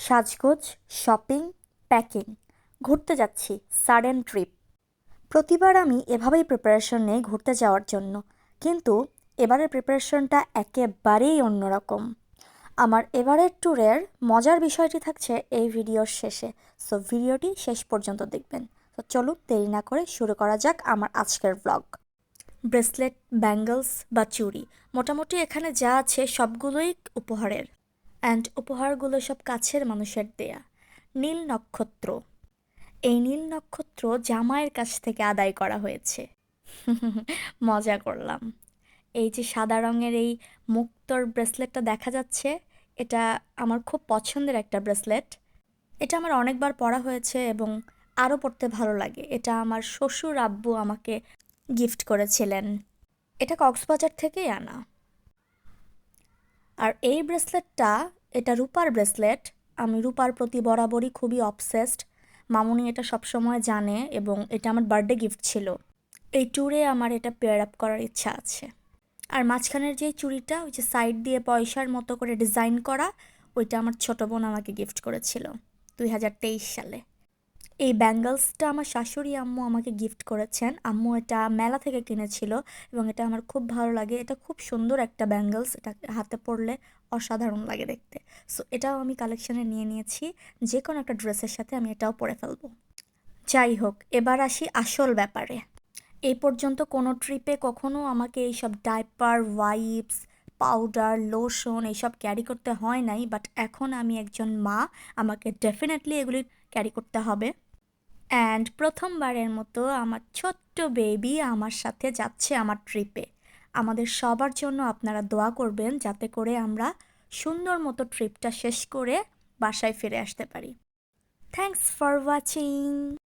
সাজগোজ, shopping, packing, ঘুরতে যাচ্ছি, সাডেন ট্রিপ। প্রতিবার আমি এভাবেই প্রিপারেশন নেই ঘুরতে যাওয়ার জন্য, কিন্তু এবারের প্রিপারেশনটা একেবারেই অন্যরকম। আমার এবারের ট্যুরের মজার বিষয়টি থাকছে এই ভিডিওর শেষে, সো ভিডিওটি শেষ পর্যন্ত দেখবেন। তো চলুন দেরি না করে শুরু করা যাক আমার আজকের ব্লগ। ব্রেসলেট, ব্যাঙ্গলস বা চুড়ি, মোটামুটি এখানে যা আছে সবগুলোই উপহারের, অ্যান্ড উপহারগুলো সব কাছের মানুষের দেয়া। নীল নক্ষত্র, এই নীল নক্ষত্র জামাইয়ের কাছ থেকে আদায় করা হয়েছে। মজা করলাম। এই যে সাদা রঙের এই মুক্তোর ব্রেসলেটটা দেখা যাচ্ছে, এটা আমার খুব পছন্দের একটা ব্রেসলেট। এটা আমার অনেকবার পরা হয়েছে এবং আরও পরতে ভালো লাগে। এটা আমার শ্বশুর আব্বু আমাকে গিফট করেছিলেন। এটা কক্সবাজার থেকেই আনা। আর এই ব্রেসলেটটা, এটা রূপার ব্রেসলেট। আমি রূপার প্রতি বরাবরই খুবই অবসেসড। মামুনি এটা সবসময় জানে এবং এটা আমার বার্থডে গিফট ছিল। এই ট্যুরে আমার এটা পেয়ার আপ করার ইচ্ছা আছে। আর মাঝখানের যে চুড়িটা, ওই যে সাইড দিয়ে পয়সার মতো করে ডিজাইন করা, ওইটা আমার ছোট বোন আমাকে গিফট করেছিল 2023 সালে। এই ব্যাঙ্গলসটা আমার শাশুড়ি আম্মু আমাকে গিফট করেছেন। আম্মু এটা মেলা থেকে কিনেছিল এবং এটা আমার খুব ভালো লাগে। এটা খুব সুন্দর একটা ব্যাঙ্গলস, এটা হাতে পরলে অসাধারণ লাগে দেখতে। সো এটাও আমি কালেকশানে নিয়ে নিয়েছি। যে কোনো একটা ড্রেসের সাথে আমি এটাও পরে ফেলবো। যাই হোক, এবার আসি আসল ব্যাপারে। এই পর্যন্ত কোনো ট্রিপে কখনো আমাকে এইসব ডাইপার, ওয়াইপস, পাউডার, লোশন এইসব ক্যারি করতে হয় নাই, বাট এখন আমি একজন মা, আমাকে ডেফিনেটলি এগুলি ক্যারি করতে হবে। অ্যান্ড প্রথমবারের মতো আমার ছোট্ট বেবি আমার সাথে যাচ্ছে আমার ট্রিপে। আমাদের সবার জন্য আপনারা দোয়া করবেন যাতে করে আমরা সুন্দর মতো ট্রিপটা শেষ করে বাসায় ফিরে আসতে পারি। Thanks for watching.